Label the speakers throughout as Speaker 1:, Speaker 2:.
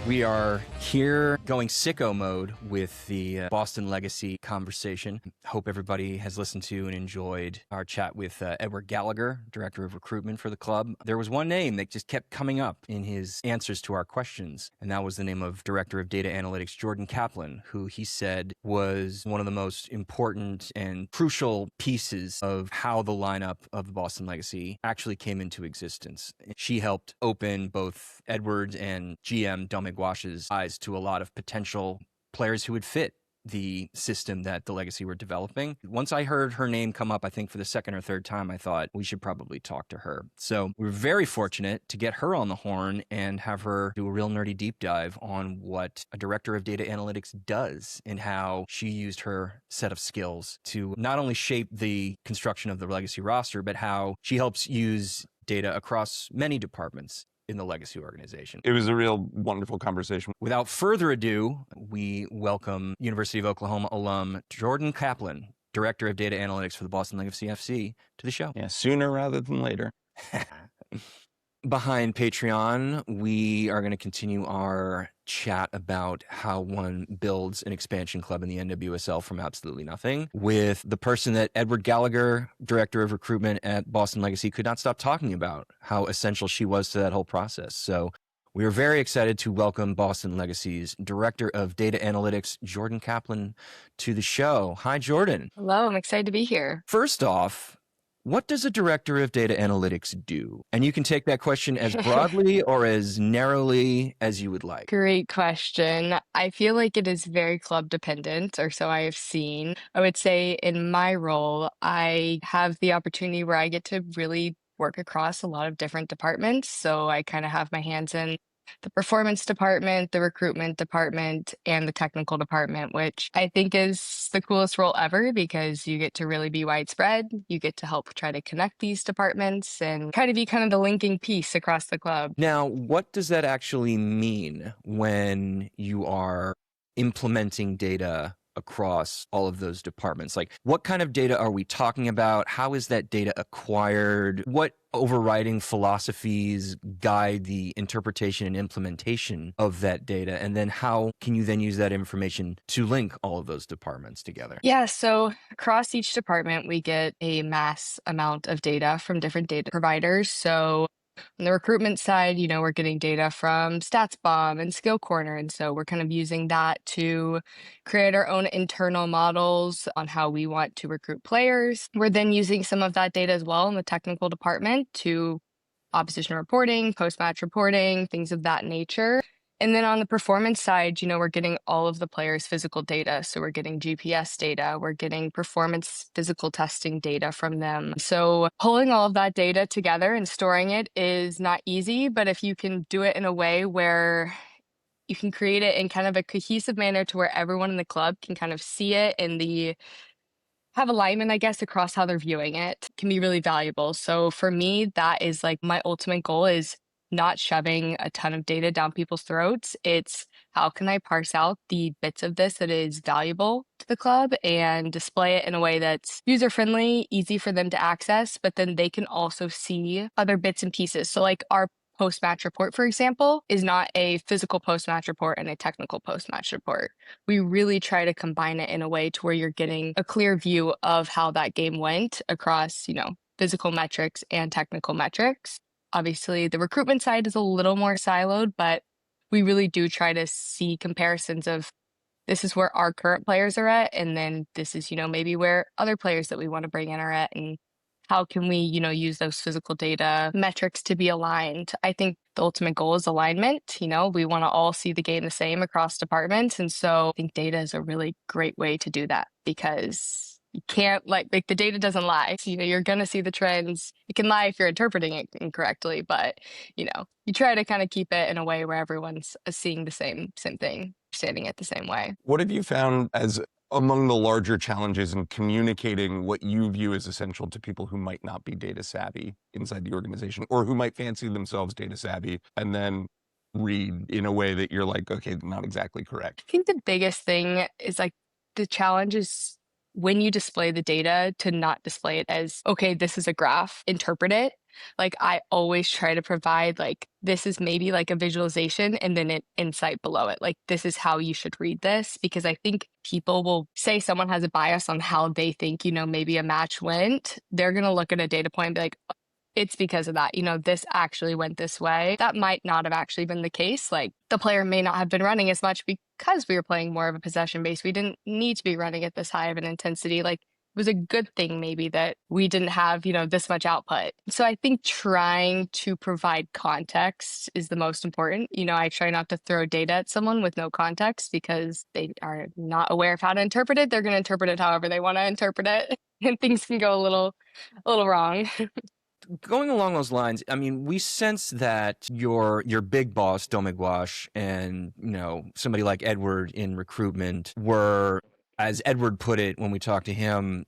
Speaker 1: We are here going sicko mode with the Boston Legacy conversation. Hope everybody has listened to and enjoyed our chat with Edward Gallagher, Director of Recruitment for the club. There was one name that just kept coming up in his answers to our questions, and that was the name of Director of Data Analytics, Jordyn Kaplan, who he said was one of the most important and crucial pieces of how the lineup of the Boston Legacy actually came into existence. She helped open both Edward and GM Dominic Wash's eyes to a lot of potential players who would fit the system that the Legacy were developing. Once I heard her name come up, I think for the second or third time, I thought we should probably talk to her. So we were very fortunate to get her on the horn and have her do a real nerdy deep dive on what a director of data analytics does and how she used her set of skills to not only shape the construction of the Legacy roster, but how she helps use data across many departments in the Legacy organization.
Speaker 2: It was a real wonderful conversation.
Speaker 1: Without further ado, we welcome University of Oklahoma alum Jordyn Kaplan, Director of Data Analytics for the Boston Legacy FC, to the show.
Speaker 2: Yeah, sooner rather than later.
Speaker 1: Behind Patreon, we are going to continue our chat about how one builds an expansion club in the NWSL from absolutely nothing with the person that Edward Gallagher, Director of Recruitment at Boston Legacy, could not stop talking about, how essential she was to that whole process. So we are very excited to welcome Boston Legacy's Director of Data Analytics, Jordyn Kaplan, to the show. Hi, Jordyn.
Speaker 3: Hello, I'm excited to be here.
Speaker 1: First off, what does a director of data analytics do? And you can take that question as broadly or as narrowly as you would like.
Speaker 3: Great question. I feel like it is very club dependent, or so I have seen. I would say in my role, I have the opportunity where I get to really work across a lot of different departments. So I kind of have my hands in the performance department, the recruitment department, and the technical department, which I think is the coolest role ever because you get to really be widespread. You get to help try to connect these departments and kind of be the linking piece across the club.
Speaker 1: Now, what does that actually mean when you are implementing data across all of those departments? Like, what kind of data are we talking about? How is that data acquired? What overriding philosophies guide the interpretation and implementation of that data? And then how can you then use that information to link all of those departments together?
Speaker 3: Yeah, so across each department, we get a mass amount of data from different data providers. So on the recruitment side, we're getting data from StatsBomb and Skill Corner. And so we're kind of using that to create our own internal models on how we want to recruit players. We're then using some of that data as well in the technical department to opposition reporting, post-match reporting, things of that nature. And then on the performance side, we're getting all of the players' physical data. So we're getting GPS data, we're getting performance physical testing data from them. So pulling all of that data together and storing it is not easy, but if you can do it in a way where you can create it in kind of a cohesive manner to where everyone in the club can kind of see it and have alignment, I guess, across how they're viewing it, can be really valuable. So for me, that is my ultimate goal is not shoving a ton of data down people's throats. It's how can I parse out the bits of this that is valuable to the club and display it in a way that's user-friendly, easy for them to access, but then they can also see other bits and pieces. So our post-match report, for example, is not a physical post-match report and a technical post-match report. We really try to combine it in a way to where you're getting a clear view of how that game went across, physical metrics and technical metrics. Obviously, the recruitment side is a little more siloed, but we really do try to see comparisons of this is where our current players are at, and then this is, maybe where other players that we want to bring in are at, and how can we, use those physical data metrics to be aligned. I think the ultimate goal is alignment. We want to all see the game the same across departments, and so I think data is a really great way to do that because you can't the data doesn't lie. So, you're going to see the trends. It can lie if you're interpreting it incorrectly, but, you try to kind of keep it in a way where everyone's seeing the same thing, understanding it the same way.
Speaker 2: What have you found as among the larger challenges in communicating what you view as essential to people who might not be data savvy inside the organization or who might fancy themselves data savvy and then read in a way that you're like, okay, not exactly correct?
Speaker 3: I think the biggest thing is the challenge is when you display the data to not display it as, okay, this is a graph, interpret it. Like I always try to provide like, this is maybe like a visualization and then an insight below it. Like this is how you should read this, because I think people will say someone has a bias on how they think, maybe a match went. They're going to look at a data point and be like, it's because of that, this actually went this way. That might not have actually been the case. Like the player may not have been running as much because we were playing more of a possession base. We didn't need to be running at this high of an intensity. Like it was a good thing maybe that we didn't have, this much output. So I think trying to provide context is the most important. I try not to throw data at someone with no context because they are not aware of how to interpret it. They're going to interpret it however they want to interpret it. And things can go a little wrong.
Speaker 1: Going along those lines, I mean, we sense that your big boss, Domigwash, and somebody like Edward in recruitment were, as Edward put it when we talked to him,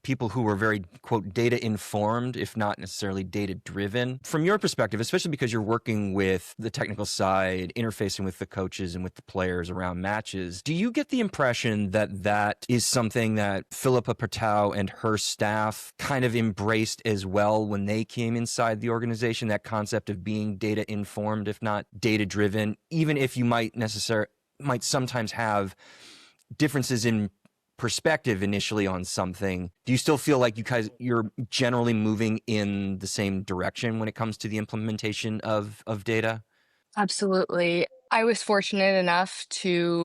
Speaker 1: people who were very, quote, data informed, if not necessarily data driven. From your perspective, especially because you're working with the technical side, interfacing with the coaches and with the players around matches, do you get the impression that that is something that Philippa Patau and her staff kind of embraced as well when they came inside the organization, that concept of being data informed, if not data driven, even if you might sometimes have differences in perspective initially on something? Do you still feel like you're generally moving in the same direction when it comes to the implementation of data?
Speaker 3: Absolutely. I was fortunate enough to,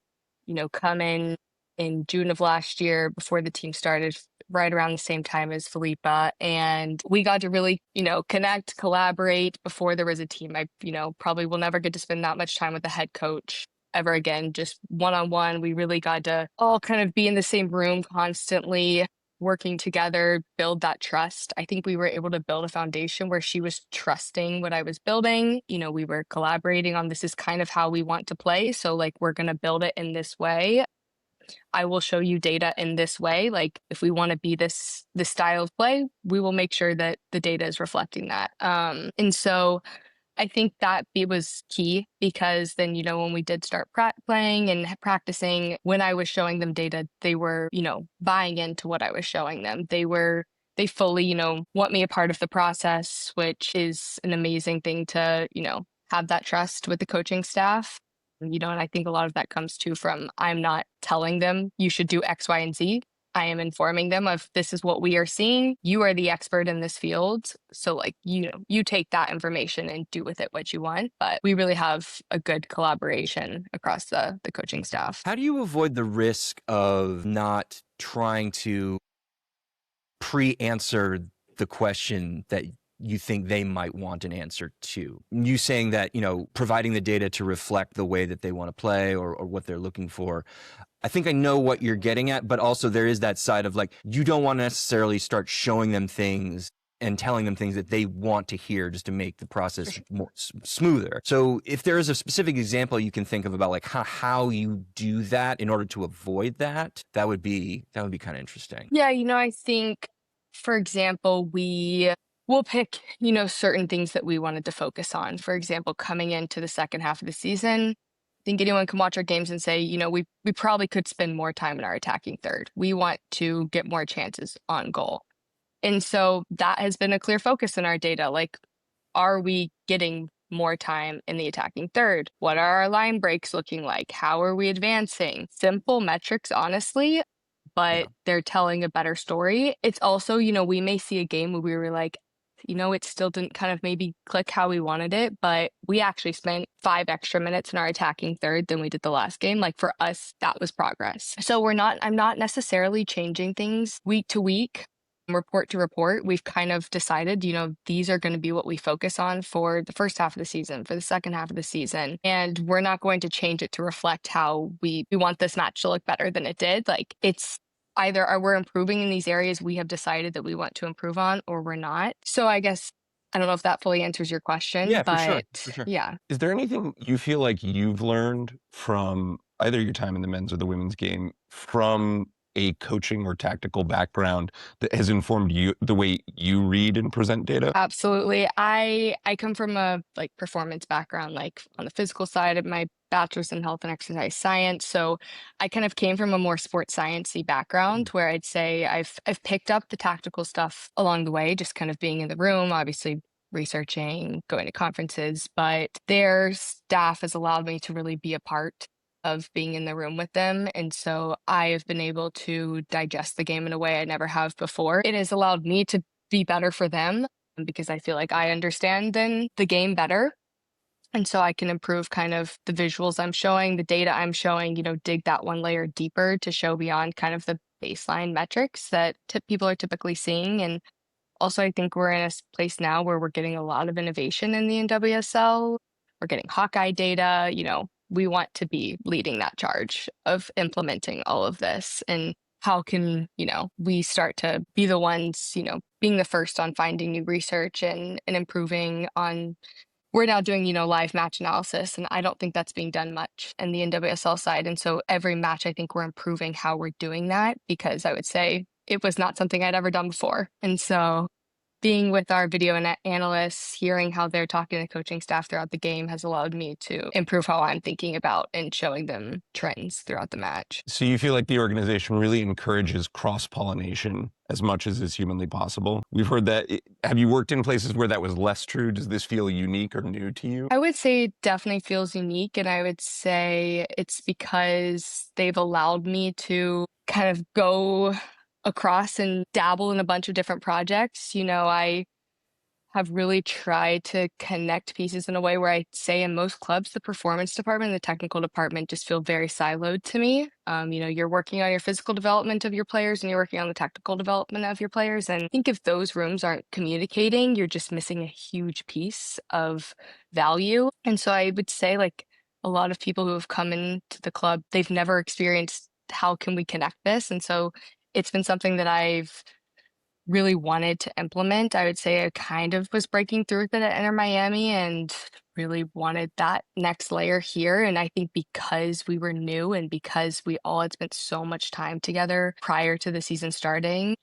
Speaker 3: come in June of last year before the team started, right around the same time as Philippa. And we got to really, connect, collaborate before there was a team. I, probably will never get to spend that much time with the head coach ever again, just one-on-one. We really got to all kind of be in the same room constantly, working together, build that trust. I think we were able to build a foundation where she was trusting what I was building. We were collaborating on, this is kind of how we want to play. So like, we're going to build it in this way. I will show you data in this way. Like if we want to be this style of play, we will make sure that the data is reflecting that. And so I think that it was key, because then, when we did start playing and practicing, when I was showing them data, they were, buying into what I was showing them. They fully, want me a part of the process, which is an amazing thing to, have that trust with the coaching staff. And I think a lot of that comes too from, I'm not telling them you should do X, Y, and Z. I am informing them of, this is what we are seeing. You are the expert in this field. So like, you take that information and do with it what you want. But we really have a good collaboration across the coaching staff.
Speaker 1: How do you avoid the risk of not trying to pre-answer the question that you think they might want an answer to? You saying that, providing the data to reflect the way that they want to play or what they're looking for. I think I know what you're getting at, but also there is that side of like, you don't want to necessarily start showing them things and telling them things that they want to hear just to make the process more smoother. So if there is a specific example you can think of about like how you do that in order to avoid that, that would be kind of interesting.
Speaker 3: Yeah, I think, for example, we'll pick, certain things that we wanted to focus on. For example, coming into the second half of the season, I think anyone can watch our games and say, we probably could spend more time in our attacking third. We want to get more chances on goal. And so that has been a clear focus in our data. Like, are we getting more time in the attacking third? What are our line breaks looking like? How are we advancing? Simple metrics, honestly, but they're telling a better story. It's also, we may see a game where we were like, it still didn't kind of maybe click how we wanted it, but we actually spent 5 extra minutes in our attacking third than we did the last game. Like for us, that was progress. So I'm not necessarily changing things week to week, report to report. We've kind of decided, these are going to be what we focus on for the first half of the season, for the second half of the season. And we're not going to change it to reflect how we want this match to look better than it did. Like it's either we're improving in these areas we have decided that we want to improve on, or we're not. So I guess, I don't know if that fully answers your question.
Speaker 1: Yeah,
Speaker 3: but
Speaker 1: for sure.
Speaker 3: Yeah.
Speaker 2: Is there anything you feel like you've learned from either your time in the men's or the women's game from a coaching or tactical background that has informed you, the way you read and present data?
Speaker 3: Absolutely. I come from a performance background, like on the physical side of my bachelor's in health and exercise science. So I kind of came from a more sports sciencey background where I'd say I've picked up the tactical stuff along the way, just kind of being in the room, obviously researching, going to conferences, but their staff has allowed me to really be a part of being in the room with them. And so I have been able to digest the game in a way I never have before. It has allowed me to be better for them because I feel like I understand then the game better. And so I can improve kind of the visuals I'm showing, the data I'm showing, dig that one layer deeper to show beyond kind of the baseline metrics that people are typically seeing. And also, I think we're in a place now where we're getting a lot of innovation in the NWSL. We're getting Hawkeye data. We want to be leading that charge of implementing all of this. And how can, we start to be the ones, being the first on finding new research and improving on. We're now doing, live match analysis, and I don't think that's being done much in the NWSL side. And so every match, I think we're improving how we're doing that because I would say it was not something I'd ever done before. And so being with our video analysts, hearing how they're talking to coaching staff throughout the game has allowed me to improve how I'm thinking about and showing them trends throughout the match.
Speaker 2: So you feel like the organization really encourages cross-pollination as much as is humanly possible? We've heard that. Have you worked in places where that was less true? Does this feel unique or new to you?
Speaker 3: I would say it definitely feels unique, and I would say it's because they've allowed me to kind of go across and dabble in a bunch of different projects. I have really tried to connect pieces in a way where I say in most clubs, the performance department and the technical department just feel very siloed to me. You're working on your physical development of your players and you're working on the technical development of your players. And I think if those rooms aren't communicating, you're just missing a huge piece of value. And so I would say like a lot of people who have come into the club, they've never experienced how can we connect this? And so it's been something that I've really wanted to implement. I would say I kind of was breaking through with it at Inter Miami and really wanted that next layer here. And I think because we were new and because we all had spent so much time together prior to the season starting,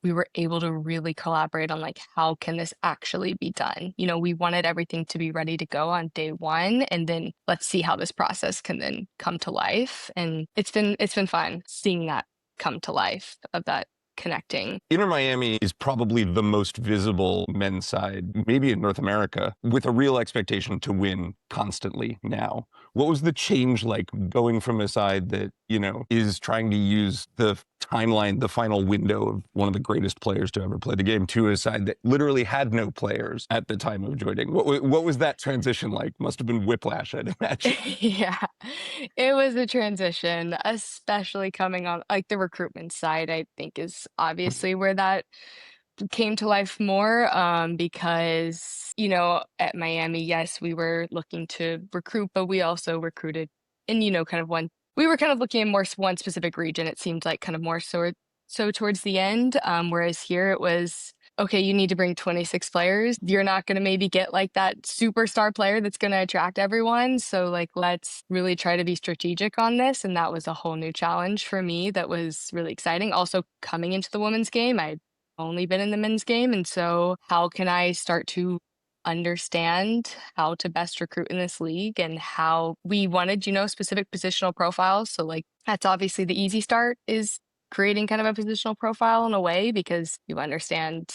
Speaker 3: we were able to really collaborate on like, how can this actually be done? We wanted everything to be ready to go on day one, and then let's see how this process can then come to life. And it's been fun seeing that come to life of that connecting.
Speaker 2: Inter Miami is probably the most visible men's side, maybe in North America, with a real expectation to win constantly now. What was the change like going from a side that, is trying to use the timeline, the final window of one of the greatest players to ever play the game, to a side that literally had no players at the time of joining? What was that transition like? Must have been whiplash, I'd imagine.
Speaker 3: Yeah, it was a transition, especially coming on like the recruitment side, I think is obviously where that came to life more because, at Miami, yes, we were looking to recruit, but we also recruited in, kind of we were kind of looking at more one specific region. It seemed like kind of more so towards the end, whereas here it was, okay, you need to bring 26 players. You're not going to maybe get like that superstar player that's going to attract everyone. So like, let's really try to be strategic on this. And that was a whole new challenge for me that was really exciting. Also coming into the women's game, I'd only been in the men's game. And so how can I start to understand how to best recruit in this league and how we wanted, specific positional profiles. So like, that's obviously the easy start is creating kind of a positional profile in a way because you understand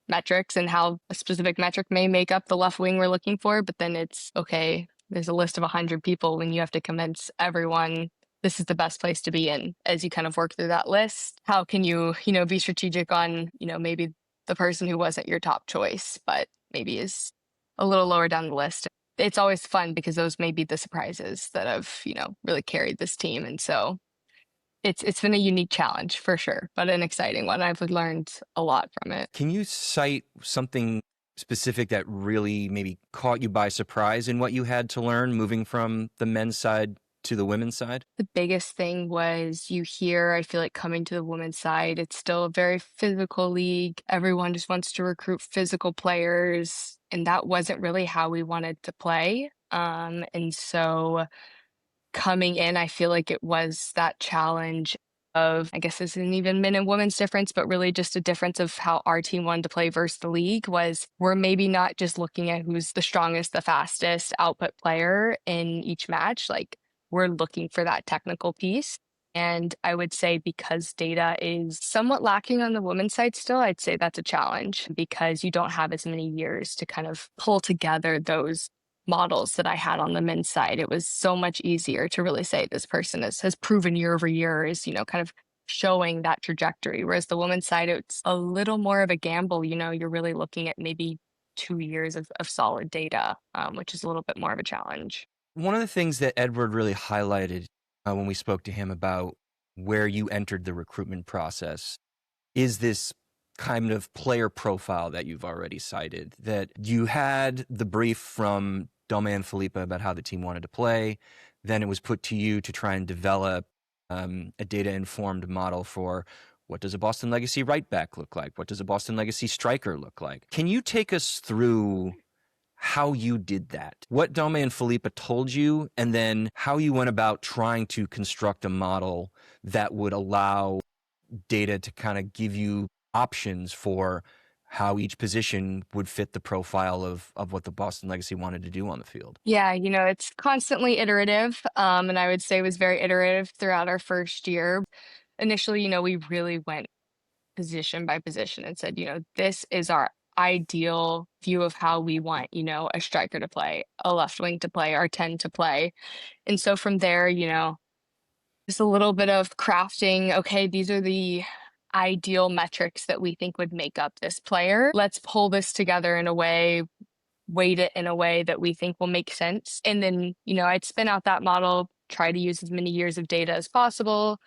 Speaker 3: metrics and how a specific metric may make up the left wing we're looking for. But then it's okay, there's a list of 100 people when you have to convince everyone this is the best place to be in. As you kind of work through that list, how can you, be strategic on, maybe the person who wasn't your top choice, but maybe is a little lower down the list. It's always fun because those may be the surprises that have, really carried this team. And so it's been a unique challenge for sure, but an exciting one. I've learned a lot from it.
Speaker 1: Can you cite something specific that really maybe caught you by surprise in what you had to learn moving from the men's side to the women's side?
Speaker 3: The biggest thing was I feel like coming to the women's side, it's still a very physical league. Everyone just wants to recruit physical players, and that wasn't really how we wanted to play. And so coming in, I feel like it was that challenge of, I guess this isn't even men and women's difference, but really just a difference of how our team wanted to play versus the league was we're maybe not just looking at who's the strongest, the fastest output player in each match. Like we're looking for that technical piece. And I would say because data is somewhat lacking on the women's side still, I'd say that's a challenge because you don't have as many years to kind of pull together those models that I had on the men's side. It was so much easier to really say this person has proven year over year is, kind of showing that trajectory. Whereas the women's side, it's a little more of a gamble. You're really looking at maybe 2 years of solid data, which is a little bit more of a challenge.
Speaker 1: One of the things that Edward really highlighted when we spoke to him about where you entered the recruitment process is this kind of player profile that you've already cited, that you had the brief from Dome and Felipe about how the team wanted to play. Then it was put to you to try and develop a data-informed model for what does a Boston Legacy right back look like? What does a Boston Legacy striker look like? Can you take us through how you did that, what Dome and Felipe told you, and then how you went about trying to construct a model that would allow data to kind of give you options for how each position would fit the profile of what the Boston Legacy wanted to do on the field?
Speaker 3: Yeah, it's constantly iterative. And I would say it was very iterative throughout our first year. Initially, we really went position by position and said, this is our ideal view of how we want, a striker to play, a left wing to play, our 10 to play. And so from there, just a little bit of crafting. Okay, these are the ideal metrics that we think would make up this player. Let's pull this together in a way, weight it in a way that we think will make sense. And then, I'd spin out that model, try to use as many years of data as possible,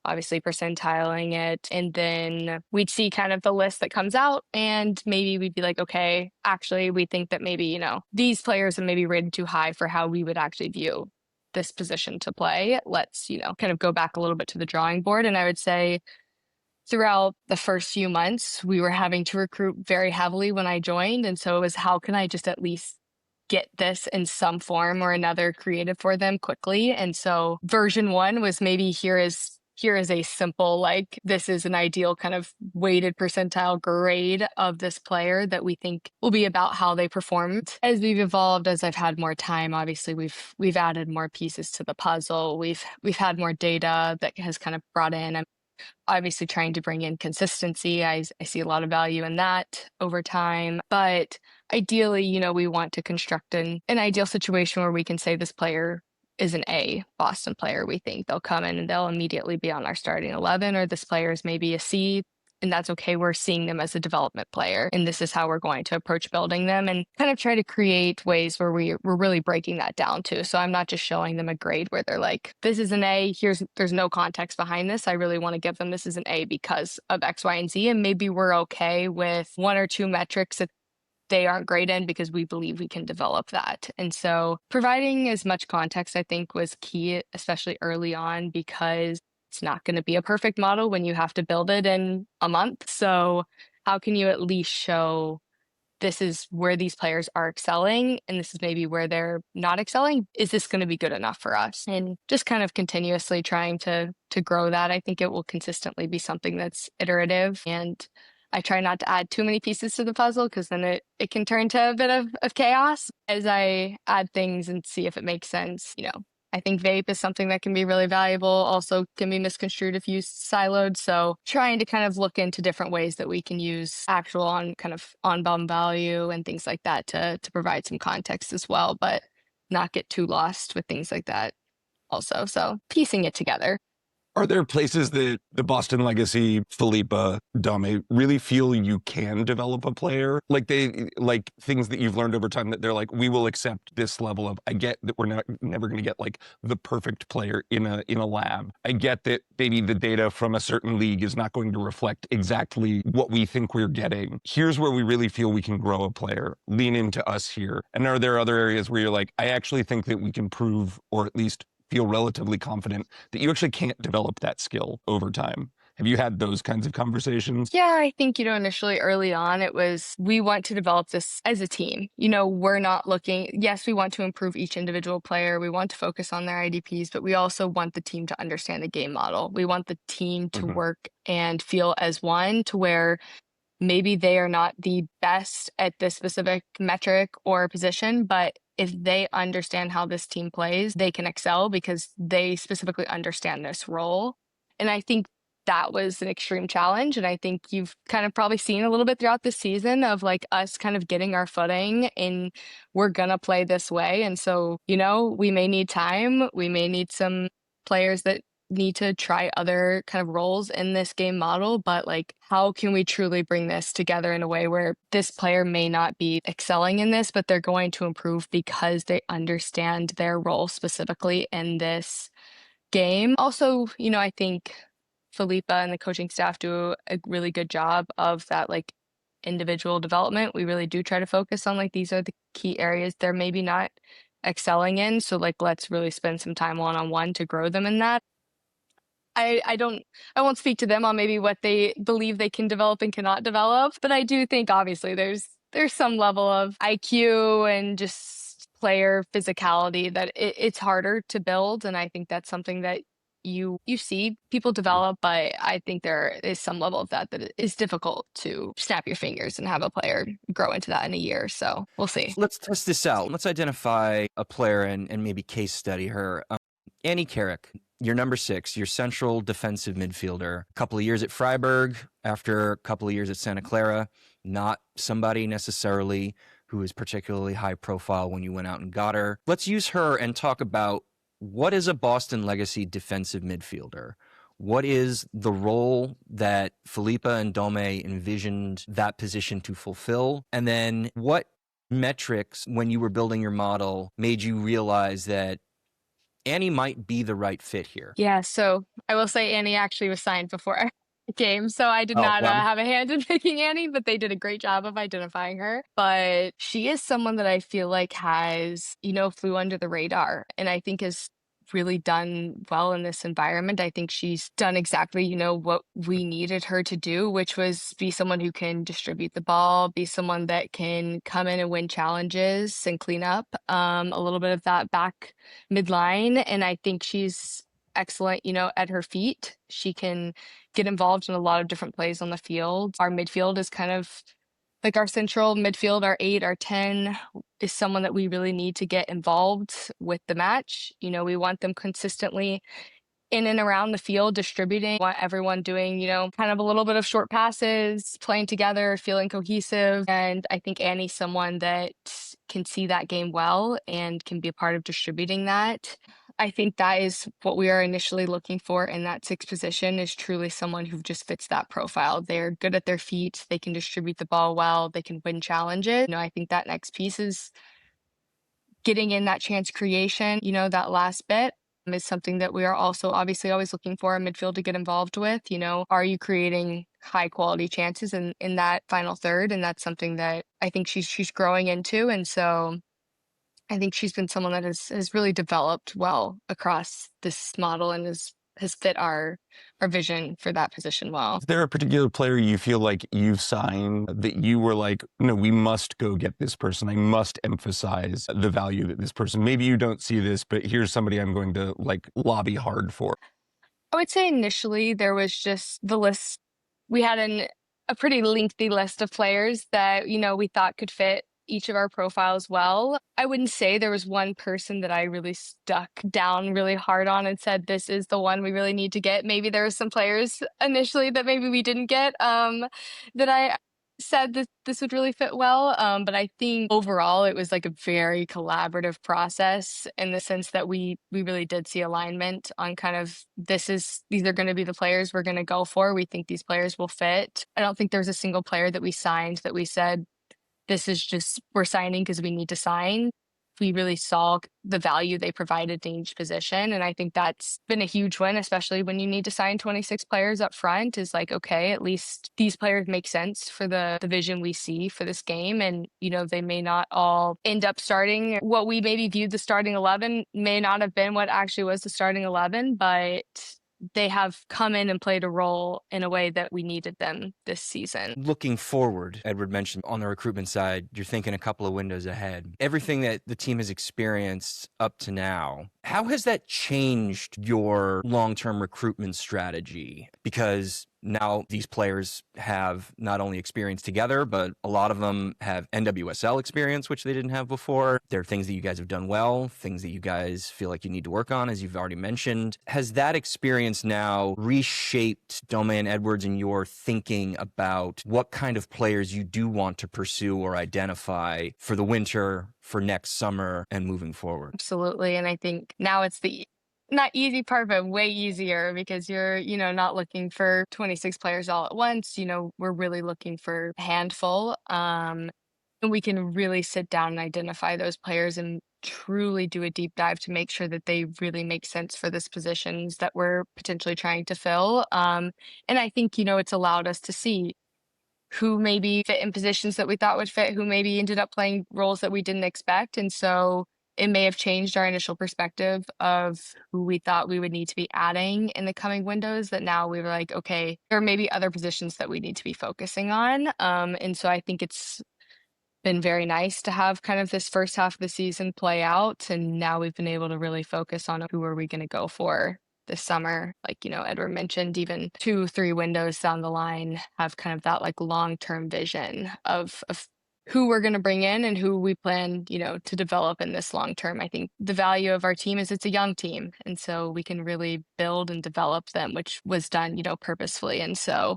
Speaker 3: obviously percentiling it. And then we'd see kind of the list that comes out. And maybe we'd be like, okay, actually, we think that maybe, these players are maybe rated too high for how we would actually view this position to play. Let's, kind of go back a little bit to the drawing board. And I would say throughout the first few months, we were having to recruit very heavily when I joined. And so it was, how can I just at least get this in some form or another created for them quickly? And so version 1 was maybe here is a simple, like, this is an ideal kind of weighted percentile grade of this player that we think will be about how they performed. As we've evolved, as I've had more time, obviously we've added more pieces to the puzzle. We've had more data that has kind of brought in. I'm obviously trying to bring in consistency. I see a lot of value in that over time. But ideally, we want to construct an ideal situation where we can say this player is an A Boston player. We think they'll come in and they'll immediately be on our starting 11, or this player is maybe a C, and that's okay. We're seeing them as a development player, and this is how we're going to approach building them, and kind of try to create ways where we're really breaking that down too. So I'm not just showing them a grade where they're like, this is an A, there's no context behind this. I really want to give them this is an A because of X, Y, and Z, and maybe we're okay with 1 or 2 metrics that they aren't great in because we believe we can develop that. And so providing as much context, I think, was key, especially early on, because it's not going to be a perfect model when you have to build it in a month. So how can you at least show this is where these players are excelling and this is maybe where they're not excelling? Is this going to be good enough for us? And just kind of continuously trying to grow that. I think it will consistently be something that's iterative, and I try not to add too many pieces to the puzzle because then it can turn to a bit of chaos as I add things and see if it makes sense. I think vape is something that can be really valuable, also can be misconstrued if used siloed. So trying to kind of look into different ways that we can use actual on-bomb value and things like that to provide some context as well, but not get too lost with things like that also. So piecing it together.
Speaker 2: Are there places that the Boston Legacy, Felipe, Dame really feel you can develop a player? Like things that you've learned over time that they're like, we will accept this level of, I get that we're never going to get like the perfect player in a lab. I get that maybe the data from a certain league is not going to reflect exactly what we think we're getting. Here's where we really feel we can grow a player. Lean into us here. And are there other areas where you're like, I actually think that we can prove, or at least feel relatively confident that you actually can't develop that skill over time? Have you had those kinds of conversations?
Speaker 3: Yeah, I think, initially early on, it was, we want to develop this as a team. We're not looking, yes, we want to improve each individual player. We want to focus on their IDPs, but we also want the team to understand the game model. We want the team to work and feel as one, to where maybe they are not the best at this specific metric or position, but if they understand how this team plays, they can excel because they specifically understand this role. And I think that was an extreme challenge. And I think you've kind of probably seen a little bit throughout the season of like us kind of getting our footing and we're going to play this way. And so, we may need time. We may need some players that need to try other kind of roles in this game model, but like, how can we truly bring this together in a way where this player may not be excelling in this, but they're going to improve because they understand their role specifically in this game. Also, I think Philippa and the coaching staff do a really good job of that, like, individual development. We really do try to focus on like these are the key areas they're maybe not excelling in. So like let's really spend some time one-on-one to grow them in that. I won't speak to them on maybe what they believe they can develop and cannot develop, but I do think obviously there's some level of IQ and just player physicality that it's harder to build, and I think that's something that you see people develop, but I think there is some level of that it is difficult to snap your fingers and have a player grow into that in a year. So we'll see.
Speaker 1: Let's test this out. Let's identify a player and maybe case study her. Annie Carrick, your number 6, your central defensive midfielder. A couple of years at Freiburg, after a couple of years at Santa Clara, not somebody necessarily who is particularly high profile when you went out and got her. Let's use her and talk about what is a Boston Legacy defensive midfielder? What is the role that Philippa and Dome envisioned that position to fulfill? And then what metrics, when you were building your model, made you realize that Annie might be the right fit here?
Speaker 3: Yeah, so I will say Annie actually was signed before I came, so I did not
Speaker 1: well.
Speaker 3: have a hand in picking Annie, but they did a great job of identifying her. But she is someone that I feel like has, flew under the radar, and I think is really done well in this environment. I think she's done exactly, what we needed her to do, which was be someone who can distribute the ball, be someone that can come in and win challenges and clean up a little bit of that back midline. And I think she's excellent, at her feet. She can get involved in a lot of different plays on the field. Our midfield is kind of like our central midfield, our 8, our 10 is someone that we really need to get involved with the match. We want them consistently in and around the field distributing. We want everyone doing, kind of a little bit of short passes, playing together, feeling cohesive. And I think Annie's someone that can see that game well and can be a part of distributing that. I think that is what we are initially looking for in that 6th position, is truly someone who just fits that profile. They're good at their feet. They can distribute the ball well. They can win challenges. I think that next piece is getting in that chance creation, that last bit is something that we are also obviously always looking for a midfield to get involved with. Are you creating high quality chances in that final third? And that's something that I think she's growing into. And so I think she's been someone that has really developed well across this model and has fit our vision for that position well.
Speaker 2: Is there a particular player you feel like you've signed that you were like, no, we must go get this person. I must emphasize the value that this person, maybe you don't see this, but here's somebody I'm going to like lobby hard for?
Speaker 3: I would say initially there was just the list. We had a pretty lengthy list of players that, we thought could fit each of our profiles well. I wouldn't say there was one person that I really stuck down really hard on and said, this is the one we really need to get. Maybe there were some players initially that maybe we didn't get that I said that this would really fit well. But I think overall it was like a very collaborative process in the sense that we really did see alignment on kind of these are going to be the players we're going to go for. We think these players will fit. I don't think there's a single player that we signed that we said, this is just, we're signing because we need to sign. We really saw the value they provided in each position. And I think that's been a huge win, especially when you need to sign 26 players up front, is like, okay, at least these players make sense for the vision we see for this game. And, they may not all end up starting. What we maybe viewed the starting 11 may not have been what actually was the starting 11, but they have come in and played a role in a way that we needed them this season.
Speaker 1: Looking forward, Edward mentioned on the recruitment side, you're thinking a couple of windows ahead. Everything that the team has experienced up to now, how has that changed your long-term recruitment strategy? Because Now, these players have not only experience together, but a lot of them have NWSL experience, which they didn't have before. There are things that you guys have done well, things that you guys feel like you need to work on, as you've already mentioned. Has that experience now reshaped Domain Edwards and your thinking about what kind of players you do want to pursue or identify for the winter, for next summer, and moving forward?
Speaker 3: Absolutely. And I think now it's the not easy part, but way easier because you're, not looking for 26 players all at once. We're really looking for a handful. And we can really sit down and identify those players and truly do a deep dive to make sure that they really make sense for this positions that we're potentially trying to fill. And I think, it's allowed us to see who maybe fit in positions that we thought would fit, who maybe ended up playing roles that we didn't expect. And so it may have changed our initial perspective of who we thought we would need to be adding in the coming windows, that now we were like, okay, there may be other positions that we need to be focusing on. And so I think it's been very nice to have kind of this first half of the season play out. And now we've been able to really focus on who are we going to go for this summer. Like, Edward mentioned, even 2-3 windows down the line have kind of that like long-term vision of who we're going to bring in and who we plan, to develop in this long term. I think the value of our team is it's a young team. And so we can really build and develop them, which was done, purposefully. And so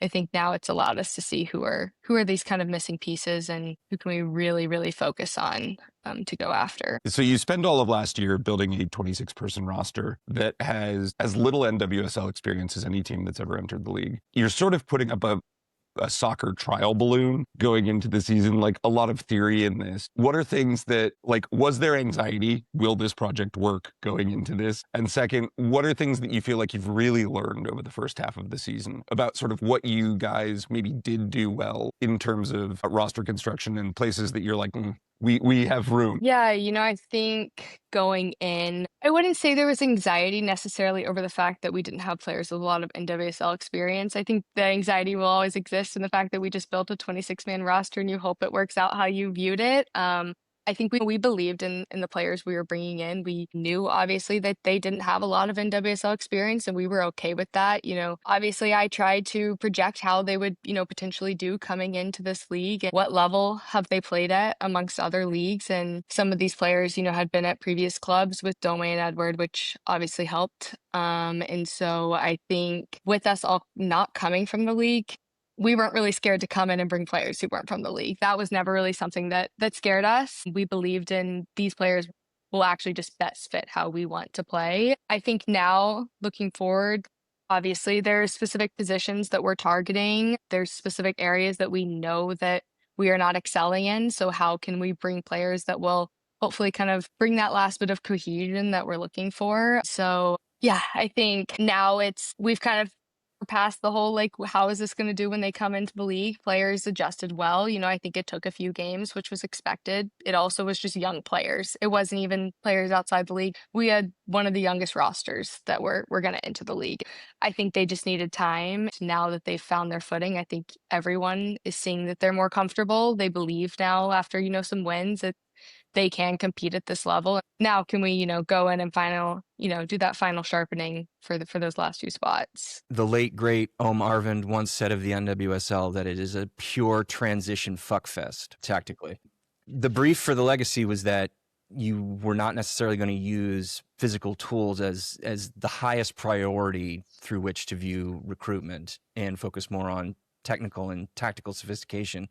Speaker 3: I think now it's allowed us to see who are these kind of missing pieces and who can we really, really focus on to go after.
Speaker 2: So you spend all of last year building a 26-person roster that has as little NWSL experience as any team that's ever entered the league. You're sort of putting up a soccer trial balloon going into the season, like a lot of theory in this. What are things that, like, was there anxiety? Will this project work going into this? And second, what are things that you feel like you've really learned over the first half of the season about sort of what you guys maybe did do well in terms of roster construction and places that you're like, we have room?
Speaker 3: Yeah, I think going in, I wouldn't say there was anxiety necessarily over the fact that we didn't have players with a lot of NWSL experience. I think the anxiety will always exist in the fact that we just built a 26-man roster and you hope it works out how you viewed it. I think we believed in the players we were bringing in. We knew obviously that they didn't have a lot of NWSL experience and we were okay with that. Obviously I tried to project how they would, potentially do coming into this league and what level have they played at amongst other leagues. And some of these players, had been at previous clubs with Domain Edward, which obviously helped. And so I think with us all not coming from the league, we weren't really scared to come in and bring players who weren't from the league. That was never really something that scared us. We believed in these players will actually just best fit how we want to play. I think now looking forward, obviously there's specific positions that we're targeting. There's specific areas that we know that we are not excelling in. So how can we bring players that will hopefully kind of bring that last bit of cohesion that we're looking for? So yeah, I think now we've kind of past the whole like how is this going to do when they come into the league. Players adjusted well. I think it took a few games, which was expected. It also was just young players. It wasn't even players outside the league. We had one of the youngest rosters that were going to enter the league. I think they just needed time. Now that they've found their footing, I think everyone is seeing that they're more comfortable. They believe now after some wins that they can compete at this level. Now can we, go in and do that final sharpening for those last few spots.
Speaker 1: The late, great Om Arvind once said of the NWSL that it is a pure transition fuckfest, tactically. The brief for the legacy was that you were not necessarily going to use physical tools as the highest priority through which to view recruitment and focus more on technical and tactical sophistication.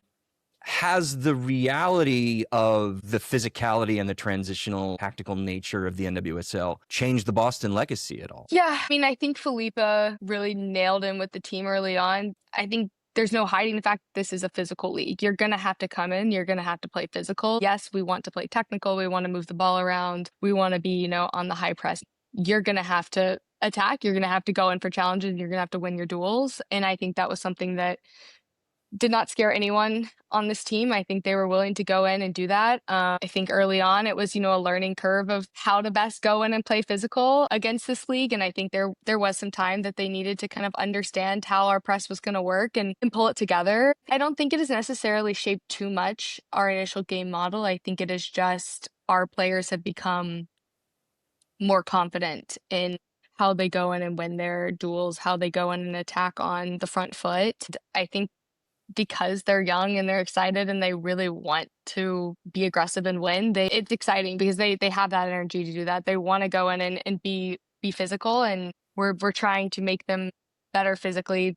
Speaker 1: Has the reality of the physicality and the transitional tactical nature of the NWSL changed the Boston legacy at all?
Speaker 3: Yeah, I think Felipa really nailed in with the team early on. I think there's no hiding the fact that this is a physical league. You're going to have to come in. You're going to have to play physical. Yes, we want to play technical. We want to move the ball around. We want to be, on the high press. You're going to have to attack. You're going to have to go in for challenges. You're going to have to win your duels. And I think that was something that did not scare anyone on this team. I think they were willing to go in and do that. I think early on it was, a learning curve of how to best go in and play physical against this league. And I think there was some time that they needed to kind of understand how our press was going to work and pull it together. I don't think it has necessarily shaped too much our initial game model. I think it is just our players have become more confident in how they go in and win their duels, how they go in and attack on the front foot. I think because they're young and they're excited and they really want to be aggressive and win, it's exciting because they have that energy to do that. They want to go in and be physical, and we're trying to make them better physically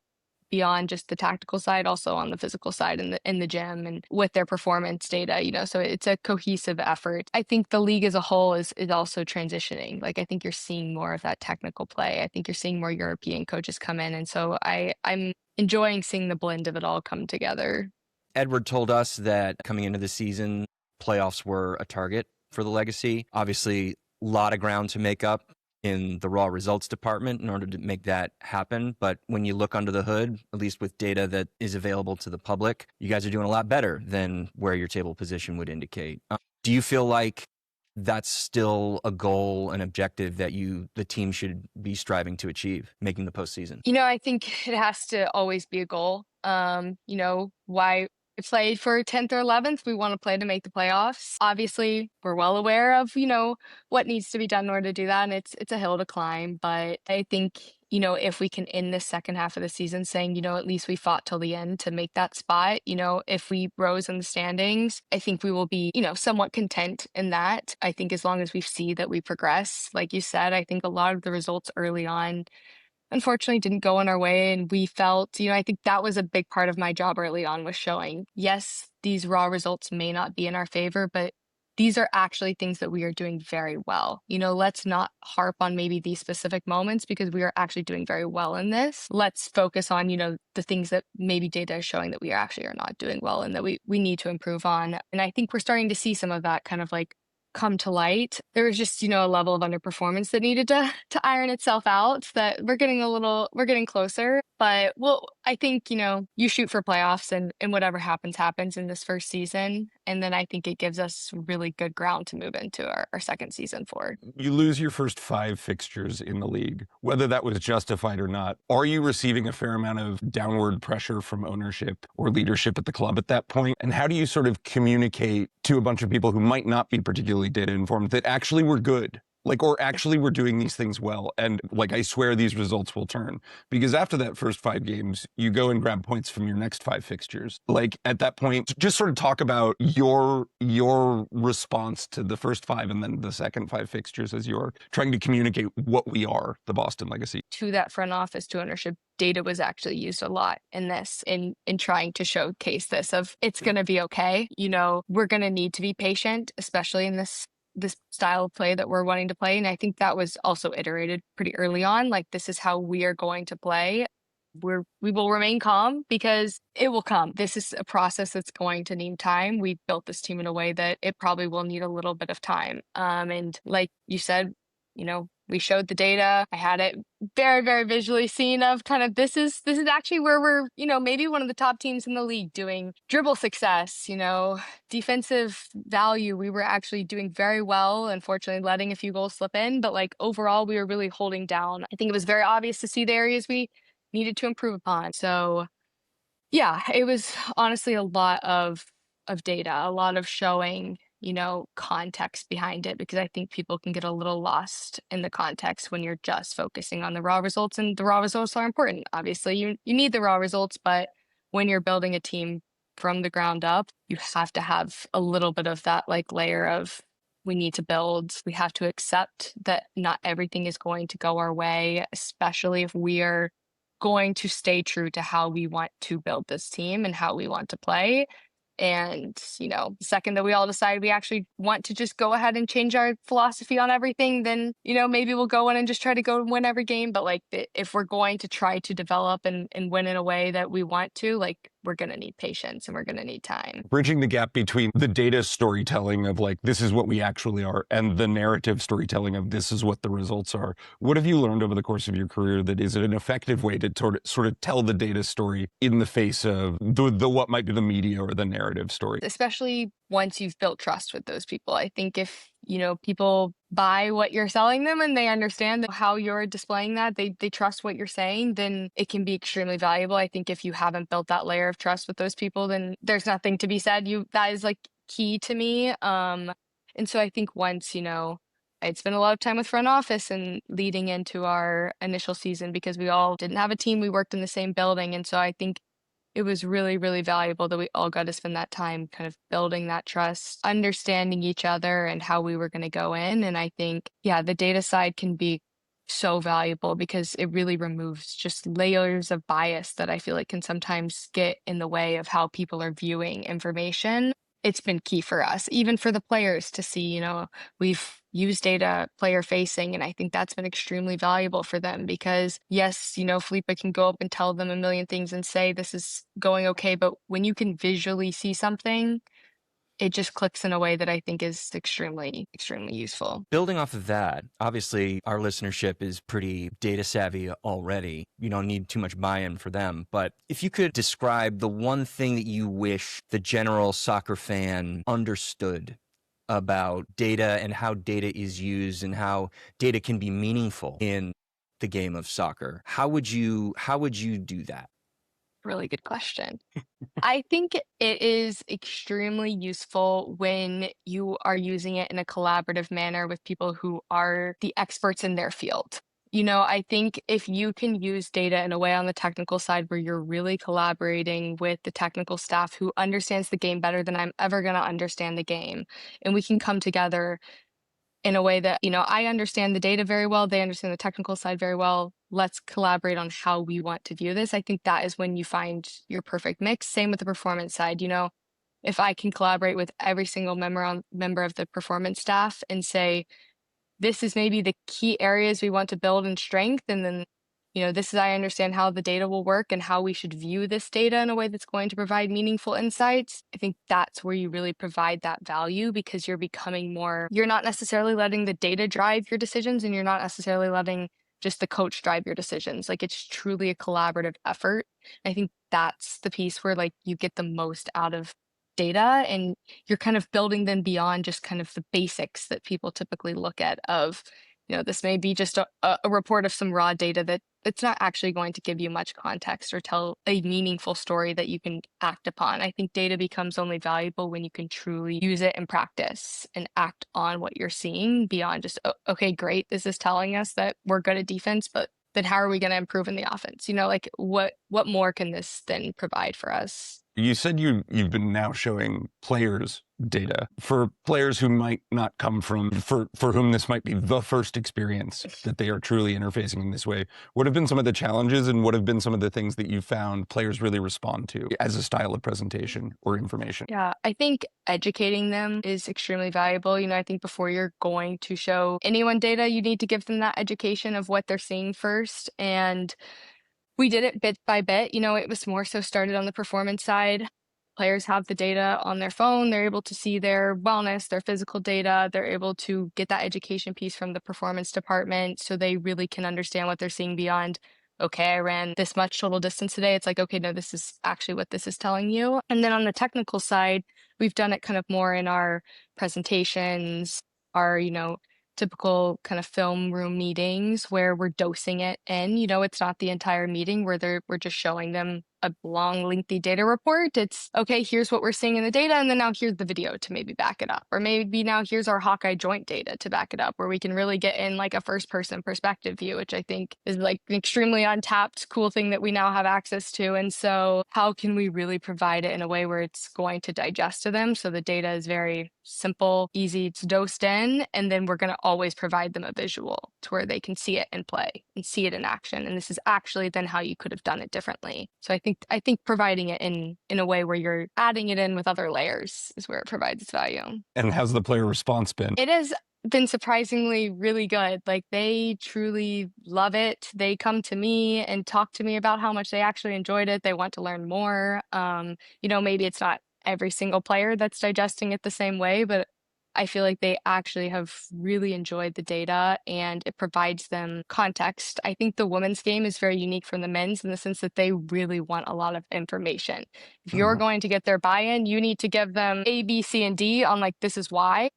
Speaker 3: beyond just the tactical side, also on the physical side in the gym and with their performance data, so it's a cohesive effort. I think the league as a whole is also transitioning. Like, I think you're seeing more of that technical play. I think you're seeing more European coaches come in. And so I'm enjoying seeing the blend of it all come together.
Speaker 1: Edward told us that coming into the season, playoffs were a target for the Legacy. Obviously, a lot of ground to make up in the raw results department in order to make that happen. But when you look under the hood, at least with data that is available to the public, you guys are doing a lot better than where your table position would indicate. Do you feel like that's still a goal, an objective that the team should be striving to achieve, making the postseason?
Speaker 3: I think it has to always be a goal. Why play for 10th or 11th? We want to play to make the playoffs. Obviously, we're well aware of, what needs to be done in order to do that. And it's a hill to climb. But I think, if we can end the second half of the season saying, at least we fought till the end to make that spot, if we rose in the standings, I think we will be, somewhat content in that. I think as long as we see that we progress, like you said, I think a lot of the results early on unfortunately didn't go in our way, and we felt, I think that was a big part of my job early on, was showing, yes, these raw results may not be in our favor, but these are actually things that we are doing very well. Let's not harp on maybe these specific moments because we are actually doing very well in this. Let's focus on, the things that maybe data is showing that we actually are not doing well and that we need to improve on. And I think we're starting to see some of that kind of like come to light. There was just, a level of underperformance that needed to iron itself out, that we're getting closer. But I think, you shoot for playoffs and whatever happens in this first season. And then I think it gives us really good ground to move into our second season for.
Speaker 2: You lose your first 5 fixtures in the league, whether that was justified or not. Are you receiving a fair amount of downward pressure from ownership or leadership at the club at that point? And how do you sort of communicate to a bunch of people who might not be particularly data informed that actually we're good? Or actually we're doing these things well. And I swear these results will turn. Because after that first 5 games, you go and grab points from your next 5 fixtures. At that point, just sort of talk about your response to the first 5 and then the second 5 fixtures as you're trying to communicate what we are, the Boston Legacy.
Speaker 3: To that front office, to ownership, data was actually used a lot in this, in trying to showcase this of it's going to be okay. We're going to need to be patient, especially in this style of play that we're wanting to play. And I think that was also iterated pretty early on. This is how we are going to play. We will remain calm because it will come. This is a process that's going to need time. We built this team in a way that it probably will need a little bit of time. And like you said, we showed the data. I had it very, very visually seen of kind of this is actually where we're, maybe one of the top teams in the league doing dribble success, defensive value. We were actually doing very well, unfortunately letting a few goals slip in, but overall we were really holding down. I think it was very obvious to see the areas we needed to improve upon. So yeah, it was honestly a lot of data, a lot of showing, context behind it, because I think people can get a little lost in the context when you're just focusing on the raw results, and the raw results are important. Obviously, you need the raw results, but when you're building a team from the ground up, you have to have a little bit of that layer of we need to build. We have to accept that not everything is going to go our way, especially if we are going to stay true to how we want to build this team and how we want to play. And, the second that we all decide we actually want to just go ahead and change our philosophy on everything, then, maybe we'll go in and just try to go win every game. But if we're going to try to develop and win in a way that we want to, we're going to need patience and we're going to need time.
Speaker 2: Bridging the gap between the data storytelling of this is what we actually are and the narrative storytelling of this is what the results are. What have you learned over the course of your career that is an effective way to sort of tell the data story in the face of the what might be the media or the narrative story?
Speaker 3: Especially once you've built trust with those people. I think if, people buy what you're selling them and they understand how you're displaying that, they trust what you're saying, then it can be extremely valuable. I think if you haven't built that layer of trust with those people, then there's nothing to be said. That is key to me. And so I think once, I'd spent a lot of time with front office and leading into our initial season because we all didn't have a team. We worked in the same building. And so I think it was really, really valuable that we all got to spend that time kind of building that trust, understanding each other and how we were going to go in. And I think, yeah, the data side can be so valuable because it really removes just layers of bias that I feel like can sometimes get in the way of how people are viewing information. It's been key for us, even for the players to see, we've used data player facing, and I think that's been extremely valuable for them because yes, Felipe can go up and tell them a million things and say this is going okay, but when you can visually see something, it just clicks in a way that I think is extremely, extremely useful.
Speaker 1: Building off of that, obviously our listenership is pretty data savvy already. You don't need too much buy-in for them. But if you could describe the one thing that you wish the general soccer fan understood about data and how data is used and how data can be meaningful in the game of soccer, how would you do that?
Speaker 3: Really good question. I think it is extremely useful when you are using it in a collaborative manner with people who are the experts in their field. I think if you can use data in a way on the technical side where you're really collaborating with the technical staff who understands the game better than I'm ever going to understand the game, and we can come together in a way that, I understand the data very well, they understand the technical side very well. Let's collaborate on how we want to view this. I think that is when you find your perfect mix. Same with the performance side. If I can collaborate with every single member of the performance staff and say, this is maybe the key areas we want to build and strength, and then this is, I understand how the data will work and how we should view this data in a way that's going to provide meaningful insights. I think that's where you really provide that value because you're not necessarily letting the data drive your decisions, and you're not necessarily letting just the coach drive your decisions. Like, it's truly a collaborative effort. I think that's the piece where you get the most out of data, and you're kind of building them beyond just kind of the basics that people typically look at of, this may be just a report of some raw data that it's not actually going to give you much context or tell a meaningful story that you can act upon. I think data becomes only valuable when you can truly use it in practice and act on what you're seeing beyond just, okay, great, this is telling us that we're good at defense, but then how are we going to improve in the offense? What more can this then provide for us?
Speaker 2: You said you've been now showing players data. For players who might not come from, for whom this might be the first experience that they are truly interfacing in this way, what have been some of the challenges and what have been some of the things that you've found players really respond to as a style of presentation or information?
Speaker 3: Yeah, I think educating them is extremely valuable. I think before you're going to show anyone data, you need to give them that education of what they're seeing first. And we did it bit by bit. It was more so started on the performance side. Players have the data on their phone. They're able to see their wellness, their physical data. They're able to get that education piece from the performance department so they really can understand what they're seeing beyond, okay, I ran this much total distance today. It's like, okay, no, this is actually what this is telling you. And then on the technical side, we've done it kind of more in our presentations, our, typical kind of film room meetings where we're dosing it in. It's not the entire meeting where we're just showing them a long, lengthy data report. It's, okay, here's what we're seeing in the data, and then now here's the video to maybe back it up. Or maybe now here's our Hawkeye joint data to back it up, where we can really get in a first-person perspective view, which I think is an extremely untapped, cool thing that we now have access to. And so how can we really provide it in a way where it's going to digest to them? So the data is very simple, easy, it's dosed in, and then we're going to always provide them a visual to where they can see it in play and see it in action. And this is actually then how you could have done it differently. So I think providing it in a way where you're adding it in with other layers is where it provides its value.
Speaker 2: And how's the player response been?
Speaker 3: It has been surprisingly really good. They truly love it. They come to me and talk to me about how much they actually enjoyed it. They want to learn more. Maybe it's not every single player that's digesting it the same way, but I feel like they actually have really enjoyed the data and it provides them context. I think the women's game is very unique from the men's in the sense that they really want a lot of information. If you're going to get their buy-in, you need to give them A, B, C, and D on this is why.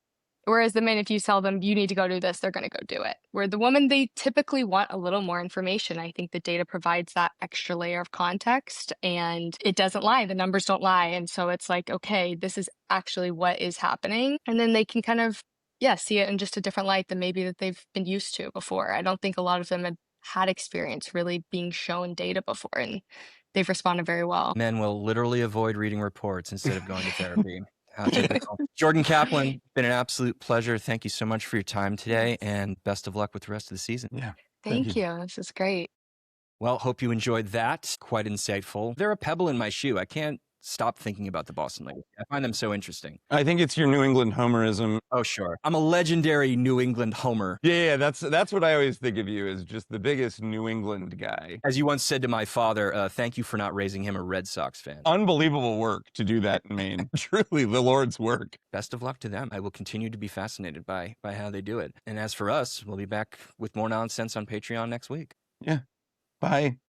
Speaker 3: Whereas the men, if you tell them you need to go do this, they're going to go do it. Where the women, they typically want a little more information. I think the data provides that extra layer of context and it doesn't lie. The numbers don't lie. And so it's okay, this is actually what is happening. And then they can kind of, see it in just a different light than maybe that they've been used to before. I don't think a lot of them had experience really being shown data before, and they've responded very well.
Speaker 1: Men will literally avoid reading reports instead of going to therapy. How typical. Jordyn Kaplan, been an absolute pleasure. Thank you so much for your time today, and best of luck with the rest of the season.
Speaker 2: Yeah.
Speaker 3: Thank you. This is great.
Speaker 1: Well, hope you enjoyed that. Quite insightful. They're a pebble in my shoe. I can't stop thinking about the Boston Legacy. I find them so interesting.
Speaker 2: I think it's your New England homerism.
Speaker 1: Oh, sure. I'm a legendary New England homer.
Speaker 2: Yeah, that's what I always think of you as, just the biggest New England guy.
Speaker 1: As you once said to my father, thank you for not raising him a Red Sox fan.
Speaker 2: Unbelievable work to do that in Maine. Truly, the Lord's work.
Speaker 1: Best of luck to them. I will continue to be fascinated by how they do it. And as for us, we'll be back with more nonsense on Patreon next week.
Speaker 2: Yeah. Bye.